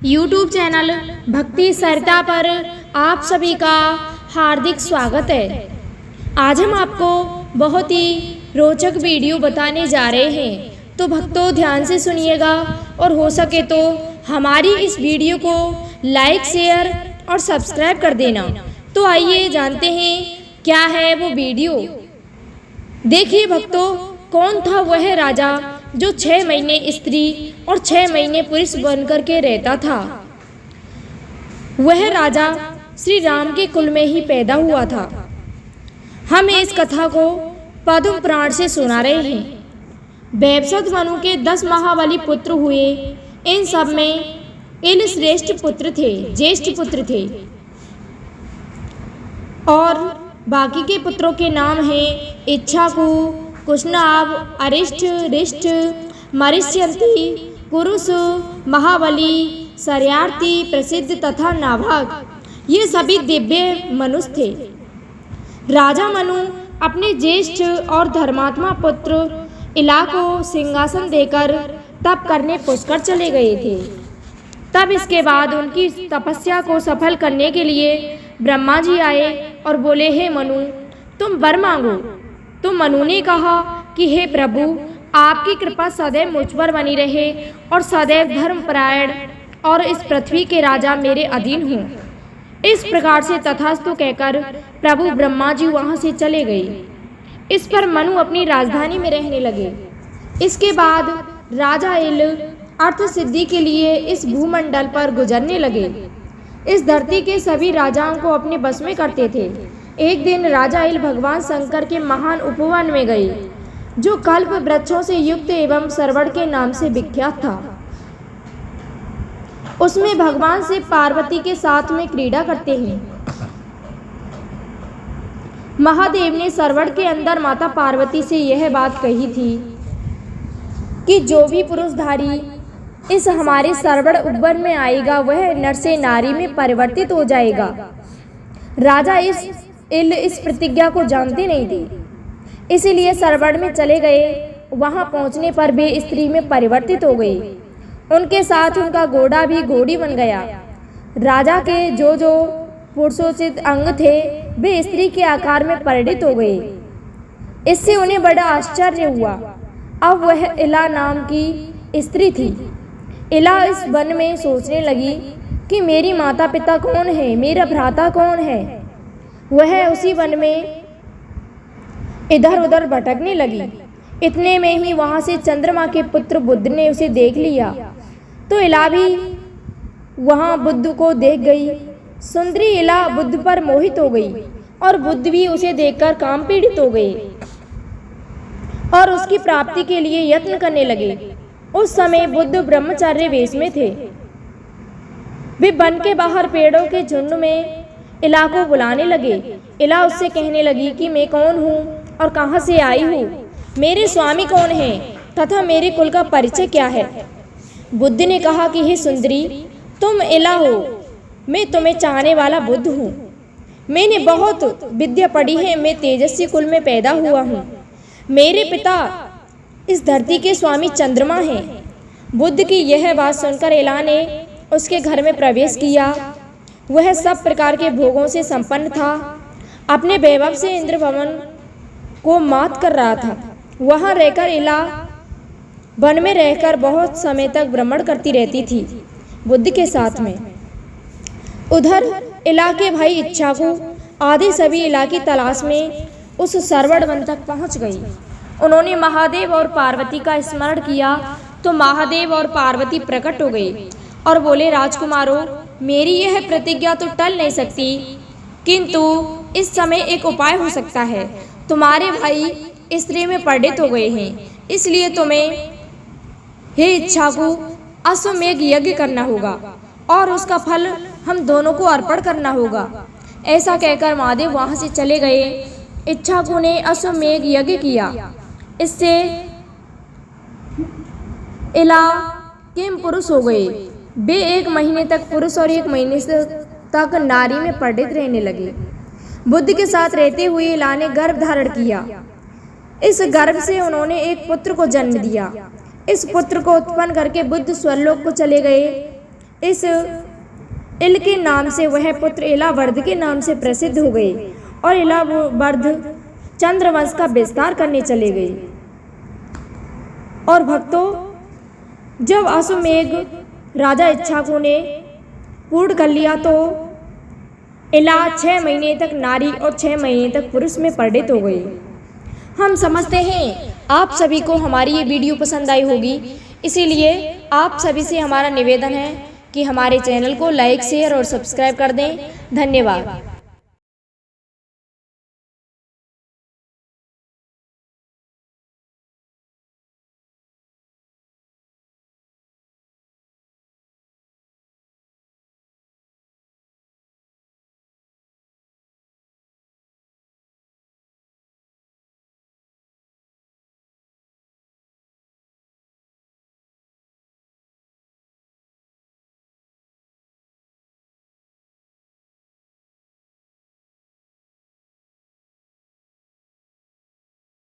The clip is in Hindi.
YouTube चैनल भक्ति सरिता पर आप सभी का हार्दिक स्वागत है। आज हम आपको बहुत ही रोचक वीडियो बताने जा रहे हैं, तो भक्तों ध्यान से सुनिएगा और हो सके तो हमारी इस वीडियो को लाइक, शेयर और सब्सक्राइब कर देना। तो आइए जानते हैं क्या है वो वीडियो। देखिए भक्तों, कौन था वह राजा जो 6 महीने स्त्री और 6 महीने पुरुष बनकर के रहता था। वह राजा श्री राम के कुल में ही पैदा हुआ था। हम इस कथा को पद्म पुराण से सुना रहे हैं। वैवस्वत मनु के 10 महाबली पुत्र हुए। इन सब में इल श्रेष्ठ पुत्र थे, ज्येष्ठ पुत्र थे, और बाकी के पुत्रों के नाम हैं इच्छाकु, कुशनाभ, अरिष्ट, रिष्ट, मरिष्यंती, कुरुस, महाबली, शर्यार्थी, प्रसिद्ध तथा नाभाग। ये सभी दिव्य मनुष्य थे। राजा मनु अपने ज्येष्ठ और धर्मात्मा पुत्र इला को सिंहासन देकर तप करने पुष्कर चले गए थे। तब इसके बाद उनकी तपस्या को सफल करने के लिए ब्रह्मा जी आए और बोले, हे मनु, तुम वर मांगो। तो मनु ने कहा कि हे प्रभु, आपकी कृपा सदैव मुझ पर बनी रहे और सदैव धर्मपरायण और इस पृथ्वी के राजा मेरे अधीन हों। इस प्रकार से तथास्तु कहकर प्रभु ब्रह्मा जी वहाँ से चले गए। इस पर मनु अपनी राजधानी में रहने लगे। इसके बाद राजा इल अर्थ सिद्धि के लिए इस भूमंडल पर गुजरने लगे। इस धरती के सभी राजाओं को अपने बस में करते थे। एक दिन राजा इल भगवान शंकर के महान उपवन में गए, जो कल्प वृक्षों से युक्त एवं सरवण के नाम से विख्यात था। उसमें भगवान शिव पार्वती के साथ में क्रीड़ा करते हैं। महादेव ने सरवण के अंदर माता पार्वती से यह बात कही थी कि जो भी पुरुषधारी इस हमारे सरवण उपवन में आएगा वह नर से नारी में परिवर्तित हो जाएगा। राजा इस प्रतिज्ञा को जानते नहीं थे, इसीलिए सरवण में चले गए। वहां पहुंचने पर वे स्त्री में परिवर्तित हो गए। उनके साथ उनका घोड़ा भी घोड़ी बन गया। राजा के जो जो पुरुषोचित अंग थे वे स्त्री के आकार में परिणित हो गए। इससे उन्हें बड़ा आश्चर्य हुआ। अब वह इला नाम की स्त्री थी। इला इस वन में सोचने लगी कि मेरी माता पिता कौन है, मेरा भ्राता कौन है। वह उसी वन में इधर उधर भटकने लगी। इतने में ही वहां से चंद्रमा के पुत्र बुद्ध ने उसे देख लिया। तो इला भी वहां बुद्ध को देख गई। सुंदरी इला बुद्ध पर मोहित हो गई और बुद्ध भी उसे देखकर काम पीड़ित हो गए और उसकी प्राप्ति के लिए यत्न करने लगे। उस समय बुद्ध ब्रह्मचार्य वेश में थे। वे वन के बाहर पेड़ों के झुंड में इला को बुलाने लगे। इला उससे कहने लगी कि मैं कौन हूँ और कहाँ से आई हूँ, मेरे स्वामी कौन हैं तथा मेरे कुल का परिचय क्या है। बुद्ध ने कहा कि हे सुंदरी, तुम इला हो, मैं तुम्हें चाहने वाला बुद्ध हूँ। मैंने बहुत विद्या पढ़ी है, मैं तेजस्वी कुल में पैदा हुआ हूँ। मेरे पिता इस धरती के स्वामी चंद्रमा हैं। बुद्ध की यह बात सुनकर इला ने उसके घर में प्रवेश किया। वह सब प्रकार के भोगों से संपन्न था। अपने वैभव से इंद्र भवन को मात कर रहा था। वहां रहकर इला वन में रहकर बहुत समय तक भ्रमण करती रहती थी बुद्ध के साथ में। उधर इला के भाई इच्छाकु आदि सभी इला की तलाश में उस सरवण वन तक पहुंच गई। उन्होंने महादेव और पार्वती का स्मरण किया तो महादेव और पार्वती प्रकट हो गए और बोले, राजकुमारों, मेरी यह प्रतिज्ञा तो टल नहीं सकती, किंतु इस समय एक उपाय हो सकता है। तुम्हारे भाई स्त्री में परिणित हो गए हैं, इसलिए तुम्हें हे इच्छाकु अश्वमेघ यज्ञ करना होगा और उसका फल हम दोनों को अर्पण करना होगा। ऐसा कहकर महादेव वहां से चले गए। इच्छाकु ने अश्वमेघ यज्ञ किया। इससे इला किम पुरुष हो गए। वे 1 महीने तक पुरुष और 1 महीने तक नारी में परिणित रहने लगे। बुद्ध के साथ रहते हुए इला ने गर्भ धारण किया। इस गर्भ से उन्होंने एक पुत्र को जन्म दिया। इस पुत्र को उत्पन्न करके बुद्ध स्वर्लोक को चले गए। इस इल के नाम से वह पुत्र इलावर्द के नाम से प्रसिद्ध हो गए और इलावर्द चंद्रवंश का विस्तार करने चले गए। और भक्तों, जब अश्वमेघ राजा इक्ष्वाकु ने पूर्ण कर लिया तो इला 6 महीने तक नारी और 6 महीने तक पुरुष में परिणित हो गई। हम समझते हैं आप सभी को हमारी ये वीडियो पसंद आई होगी, इसीलिए आप सभी से हमारा निवेदन है कि हमारे चैनल को लाइक, शेयर और सब्सक्राइब कर दें। धन्यवाद।